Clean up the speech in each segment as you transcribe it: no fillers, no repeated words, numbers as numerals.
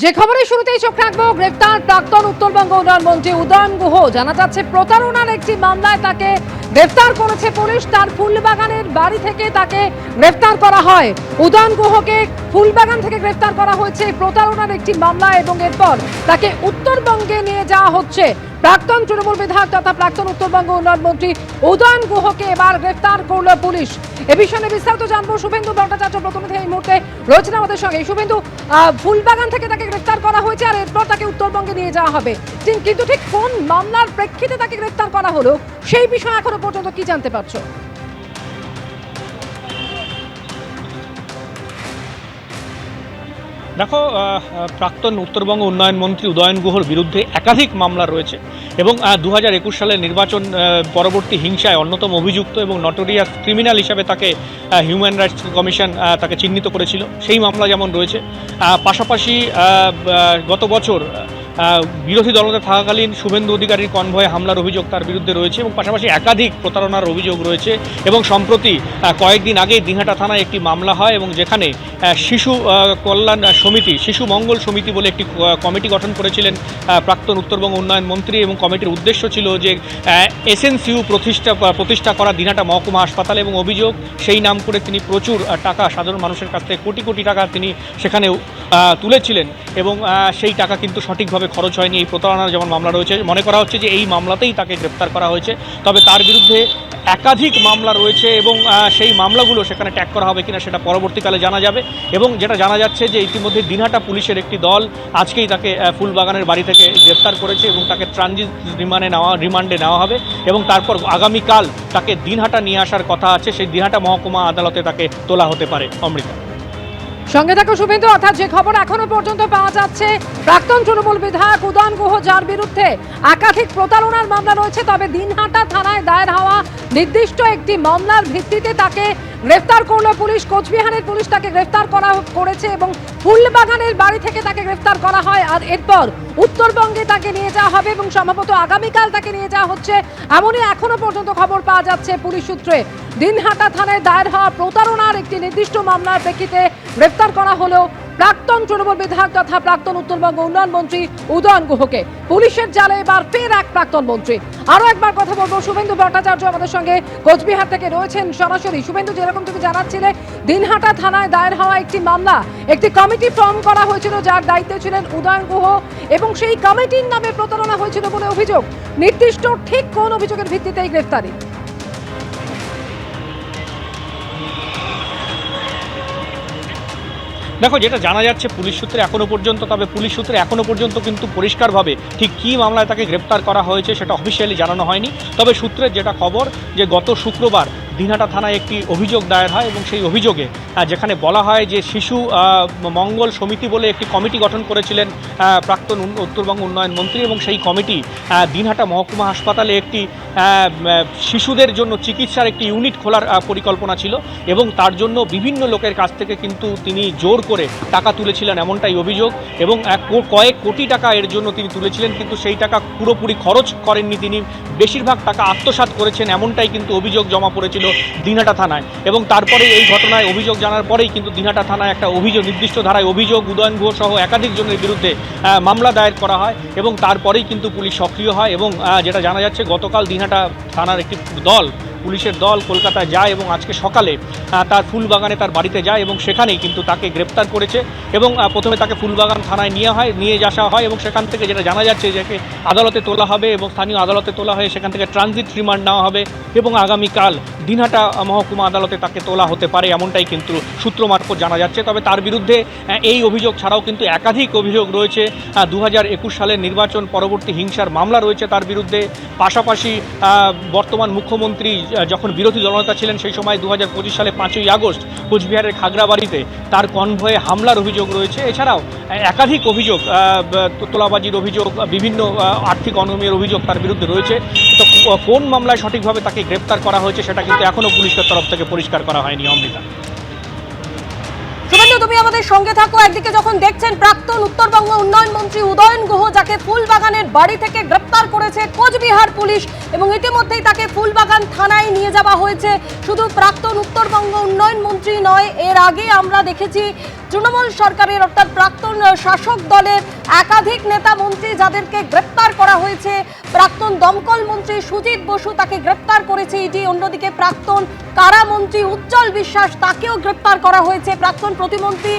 যে খবরের শুরুতেই চোখ রাখবো, গ্রেফতার প্রাক্তন উত্তরবঙ্গ উন্নয়ন মন্ত্রী উদয়ন গুহ। জানা যাচ্ছে প্রতারণার একটি মামলায় তাকে গ্রেফতার করেছে পুলিশ। তার ফুলবাগানের বাড়ি থেকে তাকে গ্রেফতার করা হয়। উদয়ন গুহকে ফুলবাগান থেকে গ্রেফতার করা হয়েছে প্রতারণার একটি মামলা এবং এরপর তাকে উত্তরবঙ্গে নিয়ে যাওয়া হচ্ছে। প্রাক্তন তৃণমূল বিধায়ক তথা প্রাক্তন উত্তরবঙ্গ উন্নয়ন মন্ত্রী উদয়ন গুহকে এবার গ্রেফতার করল পুলিশ। এ বিষয়ে বিস্তারিত জানবো, শুভেন্দু ভট্টাচার্য প্রতিনিধি এই মুহূর্তে রয়েছেন আমাদের সঙ্গে। শুভেন্দু, ফুলবাগান থেকে তাকে গ্রেফতার করা হয়েছে আর এরপর তাকে উত্তরবঙ্গে নিয়ে যাওয়া হবে, কিন্তু ঠিক কোন মামলার প্রেক্ষিতে তাকে গ্রেফতার করা হলো সেই বিষয়ে এখনো পর্যন্ত কি জানতে পারছো? দেখো, প্রাক্তন উত্তরবঙ্গ উন্নয়ন মন্ত্রী উদয়ন গুহর বিরুদ্ধে একাধিক মামলা রয়েছে এবং 2021 সালের নির্বাচন পরবর্তী হিংসায় অন্যতম অভিযুক্ত এবং নটোরিয়াস ক্রিমিনাল হিসাবে তাকে হিউম্যান রাইটস কমিশন তাকে চিহ্নিত করেছিল। সেই মামলা যেমন রয়েছে, পাশাপাশি গত বছর বিরোধী দলনেতা থাকাকালীন শুভেন্দু অধিকারীর কনভয়ে হামলার অভিযোগ তার বিরুদ্ধে রয়েছে এবং পাশাপাশি একাধিক প্রতারণার অভিযোগ রয়েছে। এবং সম্প্রতি কয়েকদিন আগে দিনহাটা থানায় একটি মামলা হয় এবং যেখানে শিশু কল্যাণ সমিতি, শিশু মঙ্গল সমিতি বলে একটি কমিটি গঠন করেছিলেন প্রাক্তন উত্তরবঙ্গ উন্নয়ন মন্ত্রী। এবং কমিটির উদ্দেশ্য ছিল যে এসএনসিইউ প্রতিষ্ঠা করা দিনহাটা মহকুমা হাসপাতালে, এবং অভিযোগ সেই নাম করে তিনি প্রচুর টাকা সাধারণ মানুষের কাছ থেকে কোটি কোটি টাকা তিনি সেখানে তুলেছিলেন এবং সেই টাকা কিন্তু সঠিকভাবে খরচ হয়নি। এই প্রতারণার যেমন মামলা রয়েছে, মনে করা হচ্ছে যে এই মামলাতেই তাকে গ্রেপ্তার করা হয়েছে। তবে তার বিরুদ্ধে একাধিক মামলা রয়েছে এবং সেই মামলাগুলো সেখানে ট্যাগ করা হবে কিনা সেটা পরবর্তীকালে জানা যাবে। এবং যেটা জানা যাচ্ছে যে ইতিমধ্যে দিনহাটা পুলিশের একটি দল আজকেই তাকে ফুলবাগানের বাড়ি থেকে গ্রেপ্তার করেছে এবং তাকে ট্রানজিট রিমান্ডে নেওয়া হবে এবং তারপর আগামীকাল তাকে দিনহাটা নিয়ে আসার কথা আছে। সেই দিনহাটা মহকুমা আদালতে তাকে তোলা হতে পারে। অমৃতা, সঙ্গে থাকো শুভেন্দু। অর্থাৎ যে খবর এখনো পর্যন্ত পাওয়া যাচ্ছে, প্রাক্তন তৃণমূল বিধায়ক উদয়ন গুহ, যার বিরুদ্ধে একাধিক প্রতারণার মামলা রয়েছে, তবে দিনহাটা থানায় দায়ের হওয়া নির্দিষ্ট একটি মামলার ভিত্তিতে তাকে গ্রেফতার করলো পুলিশ। কোচবিহারের পুলিশ তাকে গ্রেফতার করেছে এবং ফুলবাগানের বাড়ি থেকে তাকে গ্রেফতার করা হয়। আর এরপর উত্তরবঙ্গে তাকে নিয়ে যাওয়া হবে এবং সম্ভবত আগামীকাল তাকে নিয়ে যাওয়া হচ্ছে, এমনই এখনো পর্যন্ত খবর পাওয়া যাচ্ছে পুলিশ সূত্রে। দিনহাটা থানায় দায়ের হওয়া প্রতারণার একটি নির্দিষ্ট মামলার প্রেক্ষিতে গ্রেফতার করা হলো প্রাক্তন তৃণমূল বিধায়ক তথা প্রাক্তন উত্তরবঙ্গ উন্নয়ন মন্ত্রী উদয়ন গুহকে। পুলিশের জালে এবার ফের এক প্রাক্তন মন্ত্রী। আরো একবার কথা বলবো, শুভেন্দু ভট্টাচার্য আমাদের সঙ্গে কোচবিহার থেকে রয়েছেন সরাসরি। শুভেন্দু, যেরকম তুমি জানাচ্ছিলে, দিনহাটা থানায় দায়ের হওয়া একটি মামলা, একটি কমিটি ফর্ম করা হয়েছিল যার দায়িত্বে ছিলেন উদয়ন গুহ এবং সেই কমিটির নামে প্রতারণা হয়েছিল বলে অভিযোগ। নির্দিষ্ট ঠিক কোন অভিযোগের ভিত্তিতে এই গ্রেফতারি? দেখো, যেটা জানা যাচ্ছে পুলিশ সূত্রে এখনো পর্যন্ত, তবে পুলিশ সূত্রে এখনো পর্যন্ত কিন্তু পরিষ্কারভাবে ঠিক কী মামলায় তাকে গ্রেপ্তার করা হয়েছে সেটা অফিসিয়ালি জানানো হয়নি। তবে সূত্রের যেটা খবর যে গত শুক্রবার দিনহাটা থানায় একটি অভিযোগ দায়ের হয় এবং সেই অভিযোগে যেখানে বলা হয় যে শিশু মঙ্গল সমিতি বলে একটি কমিটি গঠন করেছিলেন প্রাক্তন উত্তরবঙ্গ উন্নয়ন মন্ত্রী এবং সেই কমিটি দিনহাটা মহকুমা হাসপাতালে একটি শিশুদের জন্য চিকিৎসার একটি ইউনিট খোলার পরিকল্পনা ছিল এবং তার জন্য বিভিন্ন লোকের কাছ থেকে কিন্তু তিনি জোর করে টাকা তুলেছিলেন এমনটাই অভিযোগ। এবং কয়েক কোটি টাকা এর জন্য তিনি তুলেছিলেন, কিন্তু সেই টাকা পুরোপুরি খরচ করেননি তিনি, বেশিরভাগ টাকা আত্মসাৎ করেছেন এমনটাই কিন্তু অভিযোগ জমা পড়েছিল দিনহাটা থানায়। এবং তারপরে এই ঘটনায় অভিযোগ জানার পরেই কিন্তু দিনহাটা থানায় একটা অভিযোগ, নির্দিষ্ট ধারায় অভিযোগ উদয়ন গুহ সহ একাধিক জনের বিরুদ্ধে মামলা দায়ের করা হয় এবং তারপরেই কিন্তু পুলিশ সক্রিয় হয়। এবং যেটা জানা যাচ্ছে, গতকাল দিনহাটা থানার একটি পুলিশের দল কলকাতায় যায় এবং আজকে সকালে তার ফুলবাগানে তার বাড়িতে যায় এবং সেখানেই কিন্তু তাকে গ্রেপ্তার করেছে। এবং প্রথমে তাকে ফুলবাগান থানায় নিয়ে আসা হয় এবং সেখান থেকে যেটা জানা যাচ্ছে যে আদালতে তোলা হবে এবং স্থানীয় আদালতে তোলা হয়ে সেখান থেকে ট্রানজিট রিমান্ড নেওয়া হবে এবং আগামীকাল দিনহাটা মহকুমা আদালতে তাকে তোলা হতে পারে, এমনটাই কিন্তু সূত্র মারফত জানা যাচ্ছে। তবে তার বিরুদ্ধে এই অভিযোগ ছাড়াও কিন্তু একাধিক অভিযোগ রয়েছে। 2021 সালের নির্বাচন পরবর্তী হিংসার মামলা রয়েছে তার বিরুদ্ধে। পাশাপাশি বর্তমান মুখ্যমন্ত্রী যখন বিরোধী দলনেতা ছিলেন সেই সময় 2025 সালে 5ই আগস্ট কোচবিহারের খাগড়াবাড়িতে তার কনভয়ে হামলার অভিযোগ রয়েছে। এছাড়াও একাধিক অভিযোগ, তোলাবাজির অভিযোগ, বিভিন্ন আর্থিক অনিয়মের অভিযোগ তার বিরুদ্ধে রয়েছে। তো কোন মামলায় সঠিকভাবে তাকে গ্রেপ্তার করা হয়েছে সেটা কিন্তু এখনও পুলিশের তরফ থেকে পরিষ্কার করা হয়নি। অমৃতা, শুভেন্দু, তুমি আমাদের সঙ্গে থাকো। একদিকে যখন দেখছেন প্রাক্তন উত্তরবঙ্গ উন্নয়ন মন্ত্রী উদয়ন গুহ তাকে ফুলবাগানের বাড়ি থেকে গ্রেপ্তার করেছে কোচবিহার পুলিশ এবং ইতিমধ্যেই তাকে ফুলবাগান থানায় নিয়ে যাওয়া হয়েছে। শুধু প্রাক্তন উত্তরবঙ্গ উন্নয়ন মন্ত্রী নয়, এর আগে আমরা দেখেছি তৃণমূল সরকারের অর্থাৎ প্রাক্তন শাসক দলের একাধিক নেতা মন্ত্রী যাদেরকে গ্রেপ্তার করা হয়েছে। প্রাক্তন দমকল মন্ত্রী সুজিত বসু, তাকে গ্রেপ্তার করেছে ইডি। অন্যদিকে প্রাক্তন কারামন্ত্রী উজ্জ্বল বিশ্বাস, তাকেও গ্রেপ্তার করা হয়েছে। প্রাক্তন প্রতিমন্ত্রী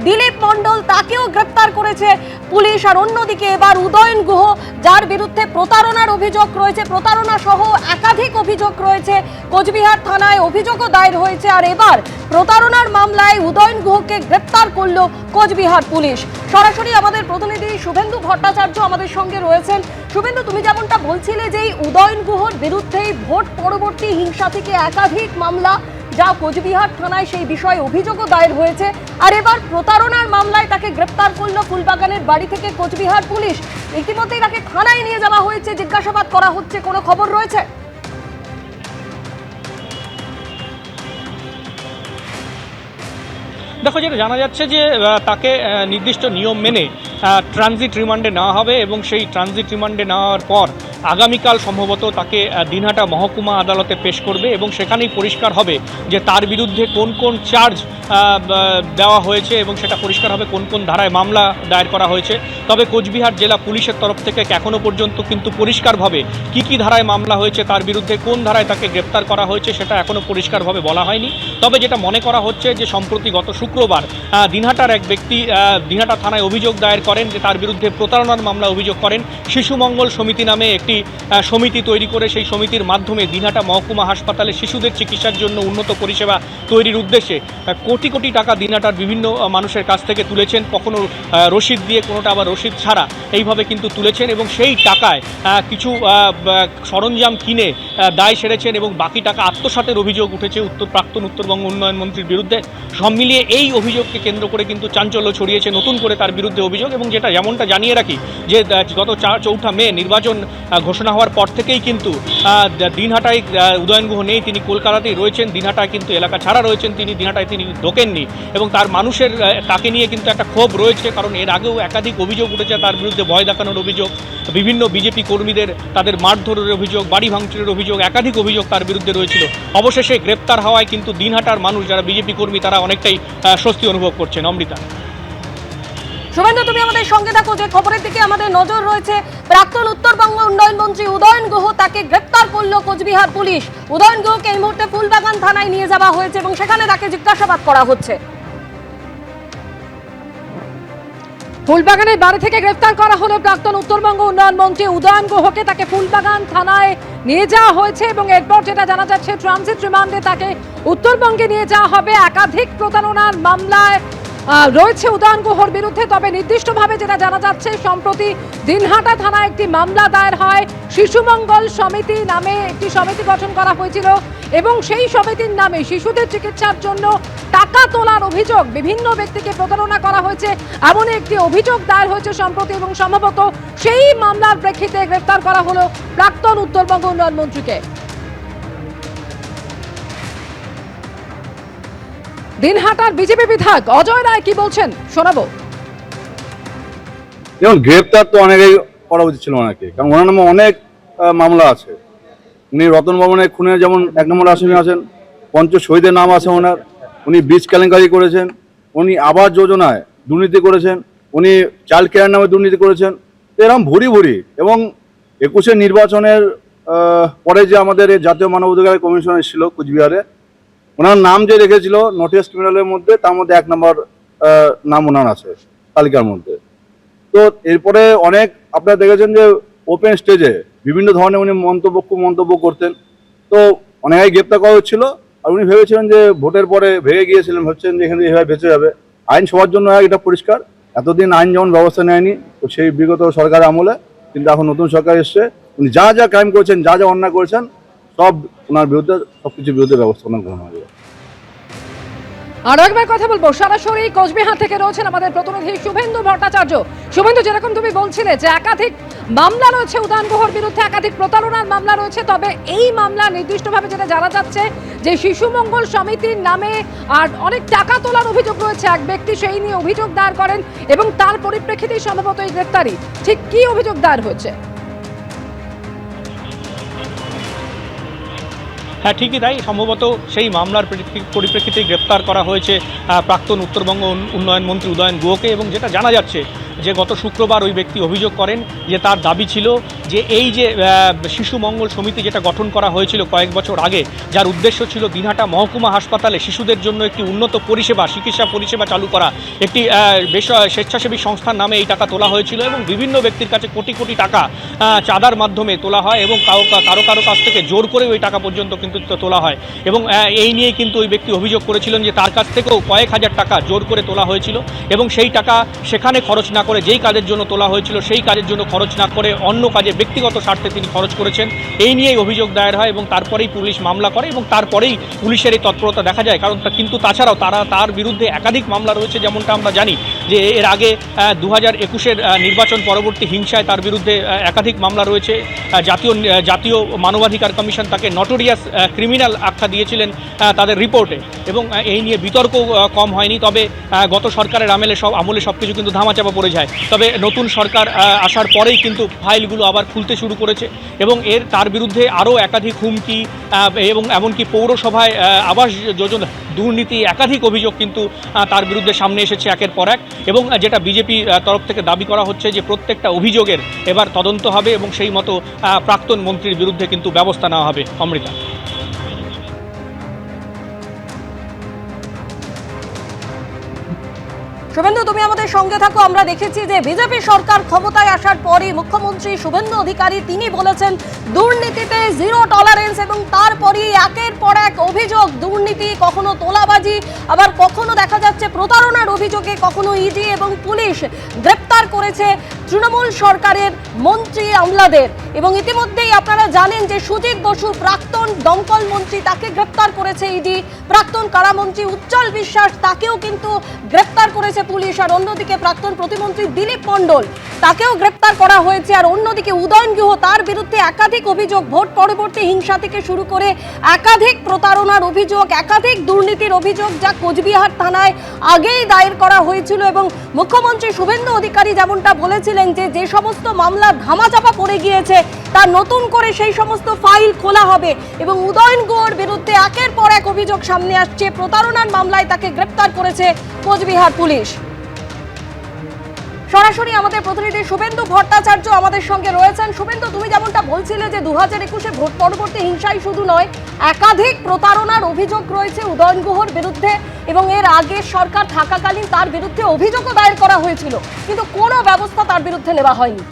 দিলীপ মণ্ডল, তাকেও গ্রেপ্তার করেছে পুলিশ। আর অন্যদিকে এবার উদয়ন গুহ, যার বিরুদ্ধে প্রতারণার অভিযোগ রয়েছে, প্রতারণা সহ একাধিক অভিযোগ রয়েছে, কোচবিহার থানায় অভিযোগও দায়ের হয়েছে। আর এবার প্রতারণার মামলায় উদয়ন গুহকে গ্রেপ্তার করলো কোচবিহার পুলিশ। সরাসরি আমাদের প্রতিনিধি শুভেন্দু ভট্টাচার্য আমাদের সঙ্গে রয়েছেন। শুভেন্দু, তুমি যেমনটা বলছিলে যে উদয়ন গুহর বিরুদ্ধেই ভোট পরবর্তী হিংসা থেকে একাধিক মামলা, যা কোচবিহার থানায় সেই বিষয়ে অভিযোগও দায়ের হয়েছে। আর এবার প্রতারণার মামলায় তাকে গ্রেপ্তার করলো ফুলবাগানের বাড়ি থেকে কোচবিহার পুলিশ। ইতিমধ্যেই তাকে থানায় নিয়ে যাওয়া হয়েছে, জিজ্ঞাসাবাদ করা হচ্ছে। কোনো খবর রয়েছে? দেখো, যেটা জানা যাচ্ছে যে তাকে নির্দিষ্ট নিয়ম মেনে ট্রানজিট রিমান্ডে নেওয়া হবে এবং সেই ট্রানজিট রিমান্ডে নেওয়ার পর আগামীকাল সম্ভবত তাকে দিনহাটা মহকুমা আদালতে পেশ করবে এবং সেখানেই পরিষ্কার হবে যে তার বিরুদ্ধে কোন কোন চার্জ দেওয়া হয়েছে এবং সেটা পরিষ্কার হবে কোন কোন ধারায় মামলা দায়ের করা হয়েছে। তবে কোচবিহার জেলা পুলিশের তরফ থেকে এখনও পর্যন্ত কিন্তু পরিষ্কারভাবে কী ধারায় মামলা হয়েছে, তার বিরুদ্ধে কোন ধারায় তাকে গ্রেপ্তার করা হয়েছে সেটা এখনও পরিষ্কারভাবে বলা হয়নি। তবে যেটা মনে করা হচ্ছে যে সম্প্রতি গত শুক্রবার দিনহাটার এক ব্যক্তি দিনহাটা থানায় অভিযোগ দায়ের করেন যে তার বিরুদ্ধে প্রতারণার মামলা অভিযোগ করেন। শিশু মঙ্গল সমিতি নামে একটি সমিতি তৈরি করে সেই সমিতির মাধ্যমে দিনহাটা মহকুমা হাসপাতালে শিশুদের চিকিৎসার জন্য উন্নত পরিষেবা তৈরির উদ্দেশ্যে কোটি কোটি টাকা দিনহাটার বিভিন্ন মানুষের কাছ থেকে তুলেছেন, কখনো রসিদ দিয়ে, কোনোটা আবার রসিদ ছাড়া, এইভাবে কিন্তু তুলেছেন এবং সেই টাকায় কিছু সরঞ্জাম কিনে দায় সেরেছেন এবং বাকি টাকা আত্মসাতের অভিযোগ উঠেছে প্রাক্তন উত্তরবঙ্গ উন্নয়ন মন্ত্রীর বিরুদ্ধে। সব মিলিয়ে এই অভিযোগকে কেন্দ্র করে কিন্তু চাঞ্চল্য ছড়িয়েছে নতুন করে তার বিরুদ্ধে অভিযোগ। এবং যেটা যেমনটা জানিয়ে রাখি যে গত 4 মে নির্বাচন ঘোষণা হওয়ার পর থেকেই কিন্তু দিনহাটায় উদয়ন গুহ নেই, তিনি কলকাতাতেই রয়েছেন। দিনহাটায় কিন্তু এলাকা ছাড়া রয়েছেন তিনি, দিনহাটায় তিনি ঢোকেননি এবং তার মানুষের তাকে নিয়ে কিন্তু একটা ক্ষোভ রয়েছে, কারণ এর আগেও একাধিক অভিযোগ উঠেছে তার বিরুদ্ধে, ভয় দেখানোর অভিযোগ, বিভিন্ন বিজেপি কর্মীদের তাদের মারধরের অভিযোগ, বাড়ি ভাঙচুরের অভিযোগ, একাধিক অভিযোগ তার বিরুদ্ধে হয়েছিল। অবশেষে গ্রেপ্তার হওয়ায় কিন্তু দিনহাটার মানুষ যারা বিজেপি কর্মী তারা অনেকটাই স্বস্তি অনুভব করছেন। অমৃতা, শুভেন্দু, তুমি আমাদের সঙ্গে থাকো। যে খবরের দিকে আমাদের নজর রয়েছে, প্রাক্তন উত্তরবঙ্গ উন্নয়ন মন্ত্রী উদয়ন গুহ, তাকে গ্রেপ্তার করলো কোচবিহার পুলিশ। উদয়ন গুহকে এই মুহূর্তে ফুলবাগান থানায় নিয়ে যাওয়া হয়েছে এবং সেখানে তাকে জিজ্ঞাসাবাদ করা হচ্ছে। ফুলবাগানের বাড়ি থেকে গ্রেফতার করা হলো প্রাক্তন উত্তরবঙ্গ উন্নয়ন মন্ত্রী উদয়ন গুহকে। তাকে ফুলবাগান থানায় নিয়ে যাওয়া হয়েছে এবং এরপর যেটা জানা যাচ্ছে ট্রানজিট রিমান্ডে তাকে উত্তরবঙ্গে নিয়ে যাওয়া হবে। একাধিক প্রতারণার মামলায় রয়েছে উদয়ন গুহর বিরুদ্ধে। তবে নির্দিষ্টভাবে যেটা জানা যাচ্ছে, সম্প্রতি দিনহাটা থানায় একটি মামলা দায়ের হয়। শিশু মঙ্গল সমিতি নামে একটি সমিতি গঠন করা হয়েছিল এবং সেই সমিতির নামে শিশুদের চিকিৎসার জন্য টাকা তোলার অভিযোগ, বিভিন্ন ব্যক্তিকে প্রতারণা করা হয়েছে এমন একটি অভিযোগ দায়ের হয়েছে সম্প্রতি এবং সম্ভবত সেই মামলার প্রেক্ষিতে গ্রেফতার করা হলো প্রাক্তন উত্তরবঙ্গ উন্নয়ন মন্ত্রীকে। দিনহাটার বিজেপি বিধায়ক অজয় রায় কি বলছেন শোনাবো। যেমন গ্রেপ্তার তো অনেকেই করা উচিত ছিল ওনাকে, কারণ ওনার নামে অনেক মামলা আছে। উনি রতন ভবনের খুনে যেমন 1 নম্বর আসামি আছেন, শহীদের নাম আছে ওনার। উনি বীজ কেলেঙ্কারি করেছেন, উনি আবাস যোজনায় দুর্নীতি করেছেন, উনি চাইল্ড কেয়ার নামে দুর্নীতি করেছেন। এরকম ভুরি ভুরি। এবং 21-এর নির্বাচনের পরে যে আমাদের জাতীয় মানবাধিকার কমিশন এসেছিল কোচবিহারে, ওনার নাম যে রেখেছিল নোটিস ক্রিমিনালের মধ্যে, তার মধ্যে 1 নম্বর নাম ওনার আছে তালিকার মধ্যে। তো এরপরে অনেক আপনারা দেখেছেন যে ওপেন স্টেজে বিভিন্ন ধরনের উনি মন্তব্য করতেন। তো অনেকেই গ্রেপ্তার করা হচ্ছিল আর উনি ভেবেছিলেন যে ভোটের পরে ভেঙে গিয়েছিলেন, ভাবছেন যে এখানে এভাবে বেঁচে যাবে। আইন সবার জন্য এটা পরিষ্কার। এতদিন আইন যেমন ব্যবস্থা নেয়নি তো সেই বিগত সরকারের আমলে, কিন্তু এখন নতুন সরকার এসছে, উনি যা যা ক্রাইম করেছেন, যা যা অন্যায় করেছেন, সব ওনার বিরুদ্ধে, সবকিছুর বিরুদ্ধে ব্যবস্থা গ্রহণ হবে। আরো একবার কথা বলবো, সরাসরি কোচবিহার থেকে রয়েছেন আমাদের প্রতিনিধি শুভেন্দু ভট্টাচার্য। শুভেন্দু, যেরকম তুমি বলছিলে যে একাধিক মামলা রয়েছে উদয়ন গুহর বিরুদ্ধে, একাধিক প্রতারণার মামলা রয়েছে, তবে এই মামলা নির্দিষ্টভাবে যেটা জানা যাচ্ছে যে শিশু মঙ্গল সমিতির নামে আর অনেক টাকা তোলার অভিযোগ রয়েছে। এক ব্যক্তি সেই নিয়ে অভিযোগ দায়ের করেন এবং তার পরিপ্রেক্ষিতেই সম্ভবত এই গ্রেফতারি। ঠিক কি অভিযোগ দায়ের হয়েছে? হ্যাঁ, ঠিকই তাই। সম্ভবত সেই মামলার পরিপ্রেক্ষিতে গ্রেপ্তার করা হয়েছে প্রাক্তন উত্তরবঙ্গ উন্নয়ন মন্ত্রী উদয়ন গুহকে। এবং যেটা জানা যাচ্ছে যে গত শুক্রবার ওই ব্যক্তি অভিযোগ করেন যে তার দাবি ছিল যে এই যে শিশু মঙ্গল সমিতি যেটা গঠন করা হয়েছিল কয়েক বছর আগে, যার উদ্দেশ্য ছিল দিনহাটা মহকুমা হাসপাতালে শিশুদের জন্য একটি উন্নত পরিষেবা, চিকিৎসা পরিষেবা চালু করা, একটি স্বেচ্ছাসেবী সংস্থার নামে এই টাকা তোলা হয়েছিল এবং বিভিন্ন ব্যক্তির কাছে কোটি কোটি টাকা চাঁদার মাধ্যমে তোলা হয় এবং কারো কাছ থেকে জোর করে ওই টাকা পর্যন্ত কিন্তু তোলা হয়। এবং এই নিয়ে কিন্তু ওই ব্যক্তি অভিযোগ করেছিলেন যে তার কাছ থেকেও কয়েক হাজার টাকা জোর করে তোলা হয়েছিল এবং সেই টাকা সেখানে খরচ না করে, যেই কাজের জন্য তোলা হয়েছিল সেই কাজের জন্য খরচ না করে অন্য কাজে ব্যক্তিগত স্বার্থে তিনি খরচ করেছেন। এই নিয়েই অভিযোগ দায়ের হয় এবং তারপরেই পুলিশ মামলা করে এবং তারপরেই পুলিশের এই তৎপরতা দেখা যায়। কারণ কিন্তু তাছাড়াও তার বিরুদ্ধে একাধিক মামলা রয়েছে। যেমনটা আমরা জানি যে এর আগে 2021-এর নির্বাচন পরবর্তী হিংসায় তার বিরুদ্ধে একাধিক মামলা রয়েছে। জাতীয় মানবাধিকার কমিশন তাকে নটোরিয়াস ক্রিমিনাল আখ্যা দিয়েছিলেন তাদের রিপোর্টে এবং এই নিয়ে বিতর্ক কম হয়নি। তবে গত সরকারের আমলে সব কিছু কিন্তু ধামাচাপা পড়ে যায়। তবে নতুন সরকার আসার পরেই কিন্তু ফাইলগুলো আবার খুলতে শুরু করেছে এবং তার বিরুদ্ধে আরও একাধিক হুমকি এবং এমনকি পৌরসভায় আবাস যোজনা দুর্নীতি একাধিক অভিযোগ কিন্তু তার বিরুদ্ধে সামনে এসেছে একের পর এক। এবং যেটা বিজেপি তরফ থেকে দাবি করা হচ্ছে যে প্রত্যেকটা অভিযোগের এবার তদন্ত হবে এবং সেই মতো প্রাক্তন মন্ত্রীর বিরুদ্ধে কিন্তু ব্যবস্থা নেওয়া হবে। অমৃতা। শুভেন্দু, তুমি আমাদের সঙ্গে থাকো। আমরা দেখেছি যে বিজেপি সরকার ক্ষমতায় আসার পরই মুখ্যমন্ত্রী শুভেন্দু অধিকারী তিনি বলেছেন দুর্নীতিতে জিরো টলারেন্স এবং তারপরই একের পর এক অভিযোগ, দুর্নীতি, কখনো তোলাবাজি, আবার কখনো দেখা যাচ্ছে প্রতারণার অভিযোগে কখনো ইডি এবং পুলিশ গ্রেপ্তার করেছে তৃণমূল সরকারের মন্ত্রী আমলাদের। এবং ইতিমধ্যেই আপনারা জানেন যে সুজিত বসু প্রাক্তন দমকল মন্ত্রী, তাকে গ্রেপ্তার করেছে ইডি। প্রাক্তন কারামন্ত্রী উজ্জ্বল বিশ্বাস, তাকেও কিন্তু গ্রেপ্তার করেছে পুলিশ। আর অন্যদিকে প্রাক্তন প্রতিমন্ত্রী দিলীপ মণ্ডল, তাকেও গ্রেপ্তার করা হয়েছে। আর অন্যদিকে উদয়ন গুহ, তার বিরুদ্ধে একাধিক অভিযোগ, ভোট পরবর্তী হিংসা থেকে শুরু করে একাধিক প্রতারণার অভিযোগ, একাধিক দুর্নীতির অভিযোগ, যা কোচবিহার থানায় আগেই দায়ের করা হয়েছিল। এবং মুখ্যমন্ত্রী শুভেন্দু অধিকারী যেমনটা বলেছিলেন যে সমস্ত মামলা ধামাচাপা পড়ে গিয়েছে তার নতুন করে সেই সমস্ত ফাইল খোলা হবে। এবং উদয়ন গুহর বিরুদ্ধে একের পর এক অভিযোগ সামনে আসছে। প্রতারণার মামলায় তাকে গ্রেপ্তার করেছে কোচবিহার পুলিশ। সরাসরি আমাদের প্রতিনিধি শুভেন্দু ভট্টাচার্য আমাদের সঙ্গে রয়েছেন। শুভেন্দু, তুমি যেমনটা বলছিলে যে 2021-এ ভোট পরবর্তী হিংসাই শুধু নয়, একাধিক প্রতারণার অভিযোগ রয়েছে উদয়ন গুহর বিরুদ্ধে এবং এর আগে সরকার থাকাকালীন তার বিরুদ্ধে অভিযোগও দায়ের করা হয়েছিল, কিন্তু কোনো ব্যবস্থা তার বিরুদ্ধে নেওয়া হয়নি।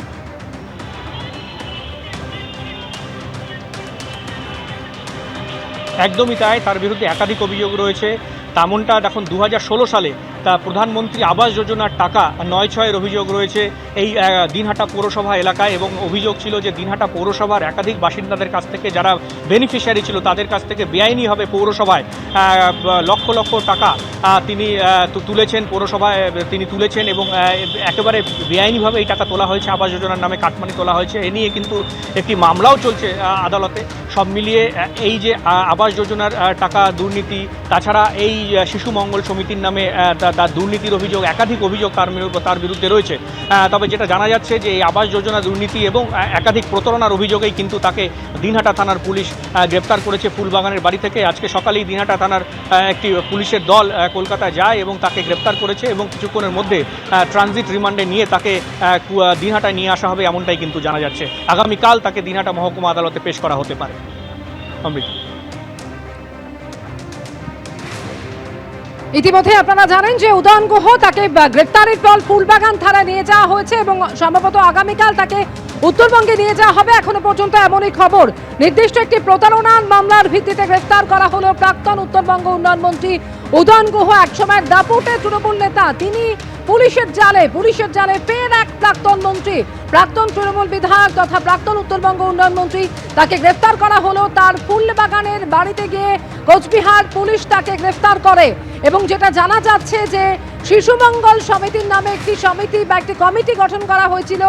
একদমই তাই, তার বিরুদ্ধে একাধিক অভিযোগ রয়েছে। তেমনটা দেখুন 2016 সালে তা প্রধানমন্ত্রী আবাস যোজনার টাকা 9/6-এর অভিযোগ রয়েছে এই দিনহাটা পৌরসভা এলাকায়। এবং অভিযোগ ছিল যে দিনহাটা পৌরসভার একাধিক বাসিন্দাদের কাছ থেকে, যারা বেনিফিশিয়ারি ছিল, তাদের কাছ থেকে বেআইনিভাবে পৌরসভায় লক্ষ লক্ষ টাকা তিনি তুলেছেন, পৌরসভায় তিনি তুলেছেন এবং একেবারে বেআইনিভাবে এই টাকা তোলা হয়েছে, আবাস যোজনার নামে কাটমানি তোলা হয়েছে। এ নিয়ে কিন্তু একটি মামলাও চলছে আদালতে। সব মিলিয়ে এই যে আবাস যোজনার টাকা দুর্নীতি, তাছাড়া এই শিশু মঙ্গল সমিতির নামে তার দুর্নীতির অভিযোগ, একাধিক অভিযোগ তার বিরুদ্ধে রয়েছে। তবে যেটা জানা যাচ্ছে যে এই আবাস যোজনা দুর্নীতি এবং একাধিক প্রতারণার অভিযোগেই কিন্তু তাকে দিনহাটা থানার পুলিশ গ্রেপ্তার করেছে ফুলবাগানের বাড়ি থেকে। আজকে সকালেই দিনহাটা থানার একটি পুলিশের দল কলকাতা যায় এবং তাকে গ্রেপ্তার করেছে এবং কিছুক্ষণের মধ্যে ট্রানজিট রিমান্ডে নিয়ে তাকে দিনহাটায় নিয়ে আসা হবে, এমনটাই কিন্তু জানা যাচ্ছে। আগামীকাল তাকে দিনহাটা মহকুমা আদালতে পেশ করা হতে পারে। অমৃত। ইতিমধ্যে আপনারা জানেন যে উদয়ন গুহ, তাকে গ্রেপ্তারের পর ফুলবাগান থানায় নিয়ে যাওয়া হয়েছে এবং সম্ভবত আগামীকাল তাকে উত্তরবঙ্গে নিয়ে যাওয়া হবে। এখনো পর্যন্ত এমনই খবর, নির্দিষ্ট একটি প্রতারণার মামলার ভিত্তিতে গ্রেফতার করা হলো প্রাক্তন উত্তরবঙ্গ উন্নয়ন মন্ত্রী উদয়ন গুহ, একসময় দাপুটে তৃণমূল নেতা। তিনি পুলিশের জালে ফের এক প্রাক্তন মন্ত্রী, প্রাক্তন তৃণমূল বিধায়ক তথা প্রাক্তন উত্তরবঙ্গ উন্নয়ন মন্ত্রী, তাকে গ্রেফতার করা হলো। তার ফুলবাগানের বাড়িতে গিয়ে কোচবিহার পুলিশ তাকে গ্রেফতার করে এবং যেটা জানা যাচ্ছে যে শিশু মঙ্গল সমিতির নামে একটি সমিতি বা একটি কমিটি গঠন করা হয়েছিল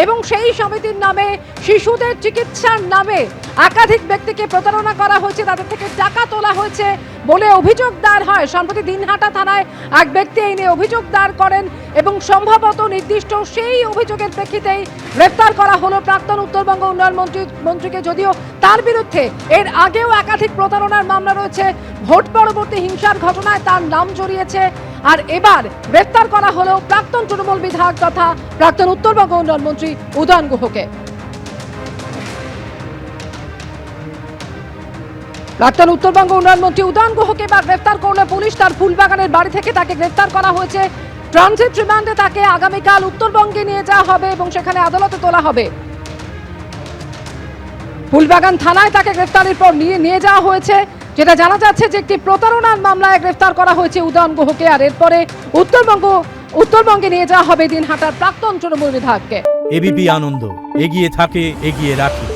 এবং সেই সমিতির নামে শিশুদের চিকিৎসার নামে একাধিক ব্যক্তিকে প্রতারণা করা হয়েছে, তাদের থেকে টাকা তোলা হয়েছে বলে অভিযোগ দায়ের হয়। সম্প্রতি দিনহাটা থানায় এক ব্যক্তি এই নিয়ে অভিযোগ দায়ের করেন এবং সম্ভবত নির্দিষ্ট সেই অভিযোগের প্রেক্ষিতেই গ্রেফতার করা হলো প্রাক্তন উত্তরবঙ্গ উন্নয়ন মন্ত্রীকে। যদিও তার বিরুদ্ধে এর আগেও একাধিক প্রতারণার মামলা রয়েছে, ভোট পরবর্তী হিংসার ঘটনায় তার নাম জড়িয়েছে। আর এবার গ্রেফতার করা হলো প্রাক্তন তৃণমূল বিধায়ক তথা প্রাক্তন উত্তরবঙ্গ উন্নয়ন মন্ত্রী উদয়ন গুহকে। প্রাক্তন উত্তরবঙ্গ উন্নয়ন মন্ত্রী উদয়ন গুহকে এবার গ্রেফতার করলো পুলিশ। তার ফুলবাগানের বাড়ি থেকে তাকে গ্রেফতার করা হয়েছে। ট্রানজিট রিমান্ডে তাকে আগামীকাল উত্তরবঙ্গে নিয়ে যাওয়া হবে এবং সেখানে আদালতে তোলা হবে। ফুলবাগান থানায় তাকে গ্রেফতারের পর নিয়ে যাওয়া হয়েছে। যেটা জানা যাচ্ছে যে একটি প্রতারণার মামলায় গ্রেফতার করা হয়েছে উদয়ন গুহকে, আর এরপরে উত্তরবঙ্গে নিয়ে যাওয়া হবে দিনহাটার প্রাক্তন তৃণমূল বিধায়ককে। এবিপি আনন্দ, এগিয়ে থাকে, এগিয়ে রাখে।